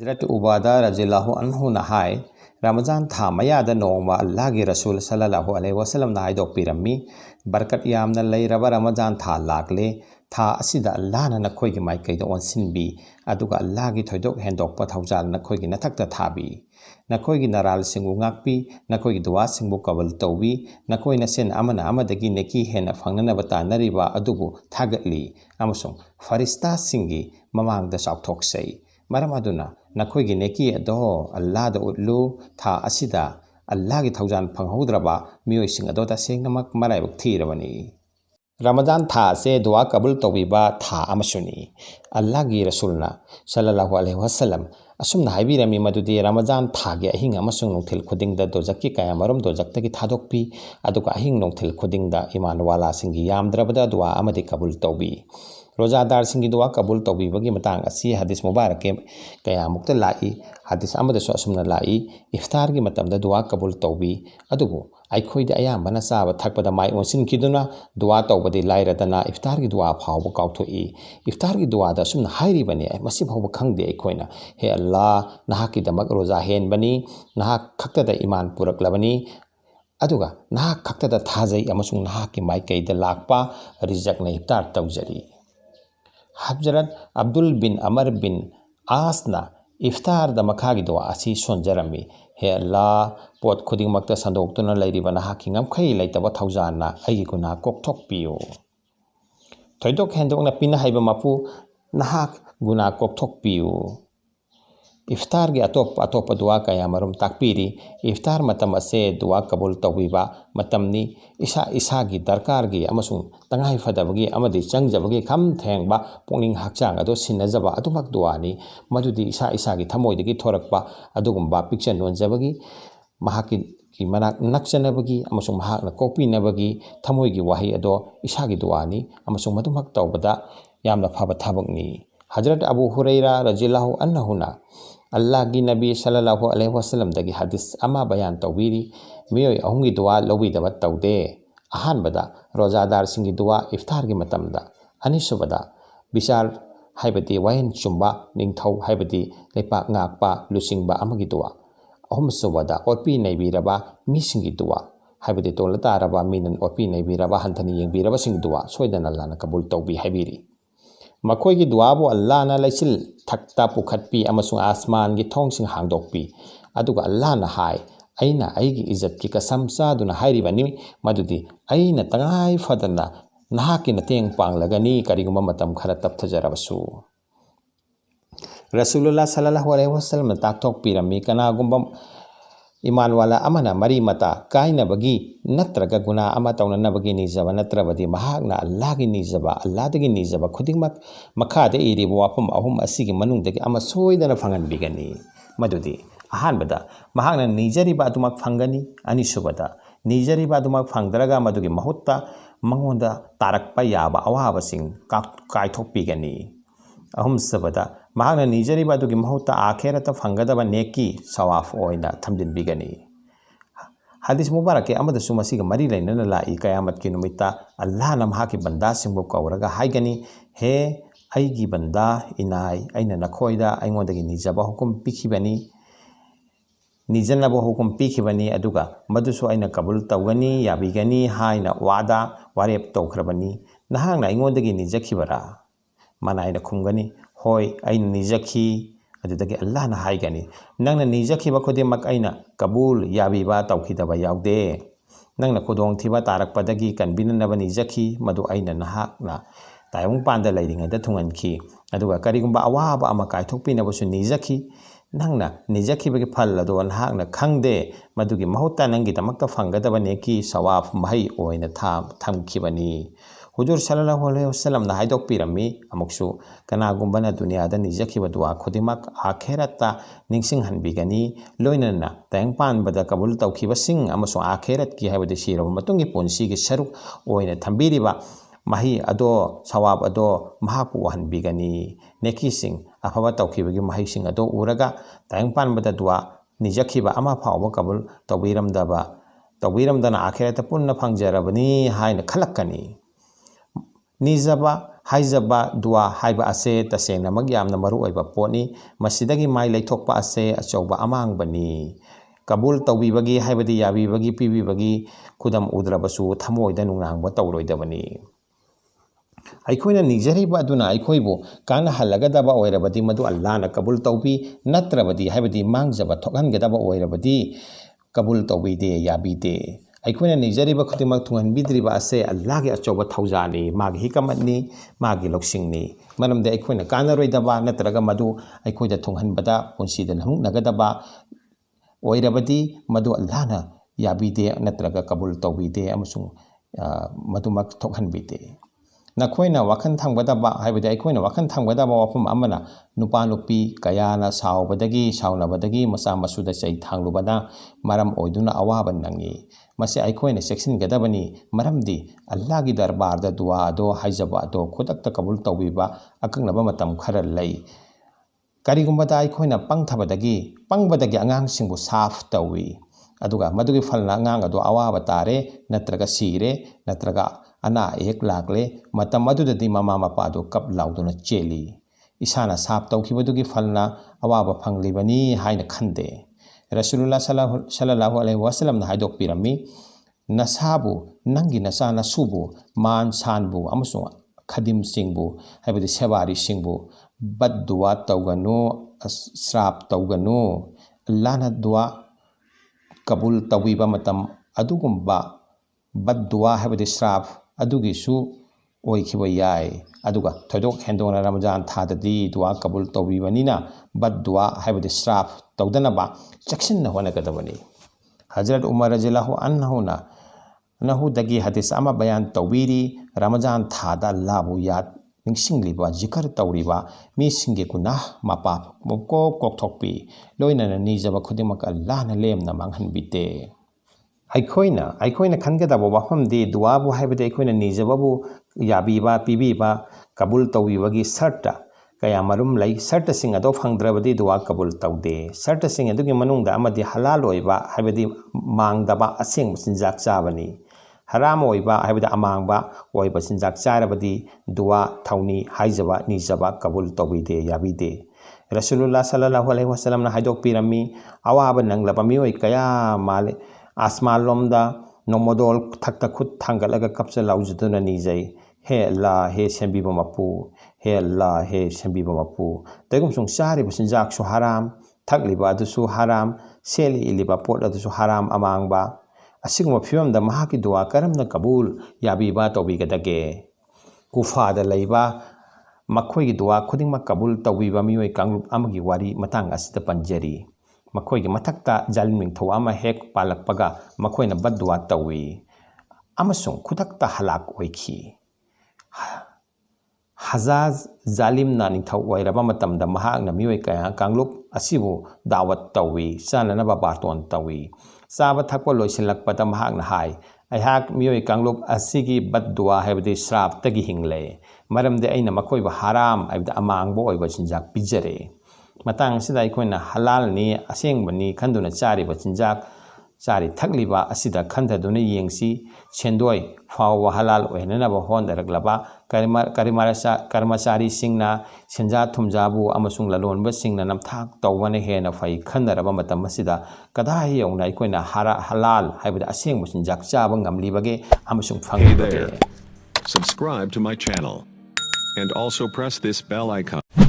हजरत उबादा रज़ियल्लाहु अन्हु नहाय रमजान था मयादा नोंमा अल्लाह की रसूल सल्लल्लाहु अलैहि वसल्लम नाय दो पिरम्मी बरकत यामना लैरबा रमजान था लाकले था असिदा अल्लाह ना नखोई की माइकैदा ओनसिनबी अदुगा अल्लाह की थोइदोक हेंदोकपा थौजाल नखोई की नथक्ता थाबी नखोई की नराल सिंगु गाकपी नखोई की दुआ सिंगु कबल तौबी नखोई नसेन अमना अमदगी नेकी हेना फंगनबा तानरिबा अदुबु थागतली अमसुंग फरिस्ता सिंगी ममांगदा साउथोक्सै मरम अदुना नखोई की नेकी अदो अल्लाह द उल्लू था असिदा अल्लाह की थौजान फंगहौद्रबा मियोइसिंग अदो तसेंगमक मराइबक थीरबनी रमजान था से दुआ कबूल तौबीबा था अमसुनी अल्लाह की रसूलना सल्लल्लाहु अलैहि वसल्लम असुमना हाइबिरमी मदुदी रमजान थागे अहिंग अमसुंग नोंथिल खुदिंगदा दोजक्की कया मरम दोजक्तगी थादोकपी अदुगा अहिंग नोंथिल खुदिंगदा ईमान वाला सिंगी यामद्रबदा दुआ अमदि कबूल तौबी रोजादार सिंगी दुआ कबूल तौबीबगी मतांग असी हदीस मुबारक के कया मुक्त लाई हदीस अमदसु असुमना लाई इफ्तार की मतमदा दुआ कबूल तौबी अदुबु आइखोइदे अयामबना चाबा थकपदा माइ ओनसिनकिदुना दुआ तौबदि लाइरदना इफ्तार की दुआ फावबो काउथोई इफ्तार की दुआ दा सुमना हाइरिबने मसि फावबो खंगदे अइखोइना हे अल्लाह नहाकिदमक रोजा हेनबनी नहाक खक्तदा ईमान पुरकलबनी अदुगा नहाक खक्तदा थाजै अमसुंग नहाकी माइकैदा लाकपा रिजकना इफ्तार तौजरी हजरत अब्दुल बिन अमर बिन आसना इफ्तार द मखा की दुआ असी सोनजरमी हे अल्लाह पोत खुदिंगमक्ता संदोक्तुना लैरिबा नहाकी ngमखै लैतबा थौजाना अइगी गुना कोक्थोकपियो थोइदोक हेंदोकना पिना हाइबा मपु नहाक गुना कोक्थोकपियो इफ्तार की अतोप दुआ कया मरुम ताकपीरी इफ्तार मतम असे दुआ कबूल तौबीबा मतमनी इसा इसा की दरकार की अमसुंग तंगाई फदबगी अमदि चंगजबगी खम थेंगबा पोंगिंग हकचांग अदो सिनजबा अदुमक दुआनी मदुदी इसा इसा की थमोइदगी थोरकबा अदुगुंबा पिक्चर नोनजबगी महाकी की मनाक नक्चनबगी अमसुंग महाकना कोकपीनबगी थमोइगी वाही अदो इसा की दुआनी अमसुंग मदुमक तौबदा यामना फबा थबकनी हजरत अबू हुरैरा रज़ियल्लाहु अन्हुना अल्लाह की नबी सल्लल्लाहु अलैहि वसल्लम दगी हदीस अमा बयान तौबीरी मियोय अहुंगी दुआ लौबीदब तौदे अहानबदा रोजादार सिंगी दुआ इफ्तार की मतमदा अनिसुबदा बिचार हाइबदी वायन चुम्बा निंगथौ हाइबदी लेपाक ngakpa लुसिंगबा अमगी दुआ अहुमसुबदा ओपी नैबीरबा मिसिंगी दुआ हाइबदी तोलतारबा मिनन ओपी नैबीरबा हंथनी येंबीरबा सिंग दुआ सोयदन अल्लाहना कबूल तौबी हाइबीरी मखोई की दुआबो अल्लाह ना लैसिल थक्ता पुखटपी अमसुंग आसमान की थोंगसिंग हांगदोकपी अदुगा अल्लाह ना हाय अइना अइगी इज्जत की कसम चादुना हाइरिबनी मदुदी अइना तंगाई फदना नहाकी नतेंग पांगलगनी करिगुंबा मतम खरा तपथजरबसु रसूलुल्लाह सल्लल्लाहु अलैहि वसल्लम ताकथोकपीरमी कनागुंबा ईमान वाला अमना मरी मता कायनबगी नत्रगा गुना अमा तौननबगी निजबा नत्रबदी महाकना अल्लाह की निजबा अल्लाहदगी निजबा खुदिंगमक मखादे इरिबो वाफम अहुम असिगी मनुंगदगी अमा सोयदना फंगनबिगनी मदुदी अहानबदा महाकना निजरिबा अदुमक फंगनी अनिसुबदा निजरिबा अदुमक फंगदरगा मदुगी महुत्ता मंगोंदा तारकपा याबा अवाबसिंग कायथोकपिगनी अहुम सबदा महाकना निजरिबा अदुगी महुत्ता आखेरता फंगदबा नेकी सवाफ ओइना थमदिनबिगनी हदीस मुबारक के अमदसु मसीगा मरी लैनना लाई कयामत की नुमित्ता अल्लाह ना महाकी बंदा सिंबु कौरगा हाइगनी हे अइगी बंदा इनाय अइना नखोइदा अइंगोंदगी निजबा हुकुम पिखिबनी निजनबा हुकुम पिखिबनी अदुगा मदुसु अइना कबूल तौगनी याबिगनी हाइना वादा वारेप तौखरबनी नहांगना अइंगोंदगी निजखिबरा मनाइना खुमगनी होय अइना निजखी अदुदगी अल्लाह ना हाइगनी नंगना निजखिबा खुदिमक अइना कबूल याबिबा तौखिदबा याउदे नंगना खुदोंग थिबा तारकपदगी कनबिननबा निजखी मदु अइना नहाकना तायमुंग पांदा लैरिंगदा थुंगनखी अदुगा करिगुंबा अवाबा अमा कायथोकपिनबसु निजखी नंगना निजखिबगी फल अदो नहाकना खंगदे मदुगी महुत्ता नंगी दमक्ता फंगदबा नेकी सवाफ महै ओइना थमखिबनी हुजूर सल्लल्लाहु अलैहि वसल्लम ना हाइदोकपीरमी अमुकसु कनागुंबना दुनियादा निजखिबा दुआ खुदिमक आखेरता निंगसिंग हनबिगनी लोइनना तयंग पानबदा कबूल तौखिबसिंग अमसु आखेरत की हाइबदि सिरब मतुंगी पुंसी की सरुक ओइना थंबीरिबा मही अदो सवाब अदो महापु हनबिगनी नेकीसिंग अफबा तौखिबगी महिसिंग अदो उरगा तयंग पानबदा दुआ निजखिबा अमा फावबा कबूल तौबीरमदना आखेरता पुन्ना फंगजरबनी हाइना खलक्कनी निजबा हाइजबा दुआ हाइबा असे तसेंगनमक यामना मरुओइबा पोटनी मसिदगी माइ लैथोकपा असे अचौबा अमांगबनी कबूल तौबीबगी हाइबदी याबीबगी पीबीबगी खुदम उद्रबसु थमोइदा नुंगांगबा तौरोइदबनी अखोइना निजरिबा अदुना अखोइबु काना हलगदबा ओइरबदी मदु अल्लाहना कबूल तौबी नत्रबदी हाइबदी मांगजबा थोकहनगदबा ओइरबदी कबूल तौबीदे याबीदे अखोइना निजरिबा खुदिमक थुंगहनबीद्रिबा असे अल्लाहगे अचौबा थौजानी मागी हिकमतनी मागी लौसिंगनी मरमदे अखोइना कानारोइदबा नत्रगा मदु अखोइदा थुंगहनबदा पुंसीदा लहुंगनगदबा ओइरबदी मदु अल्लाहना याबीदे नत्रगा कबूल तौबीदे अमसुंग मदुमक थोकहनबीदे नखोइना वाखन थांगदबा हाइबदि अखोइना वाखन थांगदबा वाफम अमना नुपा नुपी कयाना सावबदगी सावनबदगी मसा मसुदा चै थांगलुबना मरम ओइदुना अवाब नंगी मसे अखोइना सेक्सिनगदबनी मरमदि अल्लाहगी दरबारदा दुआ दो हाइजबा दो खुदक्ता कबूल तौबीबा अकंगनबा मतम खरा लई करिगुंबदा अखोइना पंगबदगी अंगांगसिंगबु साफ तौवी अदुगा मदुगी फलना अंगांग अदो अवाब तारे नत्रगा सीरे नत्रगा अना एक लाकले मतम अदुददी ममा मपादो कप लाउदुना चेली इसाना साफ तौखिबदुगी फलना अवाब फंगलिबनी हाइना खंदे रसूलुल्लाह सल्लल्लाहु अलैहि वसल्लम ना हाइदोक पिरमी नसाबु नंगी नसा नसुबु मान सानबु अमसुंग खदिम सिंगबु हाइबदि सेवारी सिंगबु बद दुआ तौगनु श्राप तौगनु अल्लाहना दुआ कबूल तौबीबा मतम अदुगुंबा बद दुआ हाइबदि श्राप अदुगिसु ओइखिबा याय अदुगा थोदोक हेंदोना रमजान थाददी दुआ कबूल तौबीबनिना बद दुआ हाइबदि श्राप तौदनबा चक्सिन होनगदबनी हजरत उमर रज़ियल्लाहु अन्हुना नहुदगी हदीस अमा बयान तौबीरी रमजान थादा अल्लाहबु याद निंगसिंगलिबा जिकर तौरिबा मीसिंगे गुनाह मपा मुको कोकथोकपी लोइनना निजबा खुदिमक अल्लाहना लेमना मांगहनबिते अखोइना खनगदबा वाफमदि दुआबु हाइबदि अखोइना निजबबु याबीबा पीबीबा कबूल तौबीबगी सर्ट कया मरुम लई सर्ट सिंग अदो फंगद्रबदि दुआ कबूल तौदे सर्ट सिंग अदुगी मनुंगदा अमदि हलाल ओइबा हाइबदि मांगदबा असेंग सिंजाक चाबनी हराम ओइबा हाइबदि अमांगबा ओइबा सिंजाक चारबदि दुआ थौनी हाइजबा निजबा कबूल तौबीदे याबीदे रसूलुल्लाह सल्लल्लाहु अलैहि वसल्लम ना हाइदोक पिरमी अवाब नंगलबा मिओइ कया माले आसमान लोमदा नोमोदोल थक्ता खुद थांगलगा कपचा लाउजुदुना निजै हे अल्लाह हे सेंबीबा मपू हे अल्लाह हे सेंबीबा मपू तैगुमसुंग चारिबा सिंजाकसु हराम थकलिबा अदुसु हराम सेली इलिबा पोट अदुसु हराम अमांगबा असिगुम फिवमदा महाकी दुआ करमना कबूल याबीबा तौबीगदगे कुफादा लैबा मखोइगी दुआ खुदिंगमक कबूल तौबीबा मिओइ कांगलुप अमगी वारी मतंग असिदा पंजरी मखोइगी मथक्ता जालिम निंगथौ अमा हेक पालकपगा मखोइना बद दुआ तौवी अमसुंग खुदक्ता हलाक ओइखी हजाज जालिमना निंगथौ ओइरबा मतमदा महाकना मिओइ कया कांगलुप असिबु दावत तौवी चाननबा बातोन तौवी चाबा थक्पा लोइसिनलकपदा महाकना हाय अहाक मिओइ कांगलुप असिगी बद दुआ हाइबदि श्रापतगी हिंगले मरमदे अइना मखोइबा हराम हाइबदि अमांगबो ओइबा चिंजाक पिजरे मतंग सिदा अखोइना हलालनी असेंगबनी खंदुना चारिबा चिंजाक चारि थकलिबा असिदा खंधदुना येंगसी सेंदोय फाव हलाल ओहननबा होनदरगलबा कर्मचारी सिंगना सेंजा थुमजाबु अमसुंग ललोनबा सिंगना नमथाक तौबने हेना फै खंदरबा मतम असिदा कदाय यौना अखोइना हलाल हाइबदि असेंगबा चिंजाक चाबा ngamlibage अमसुंग फंगलिबगे Subscribe to my channel and also press this bell icon.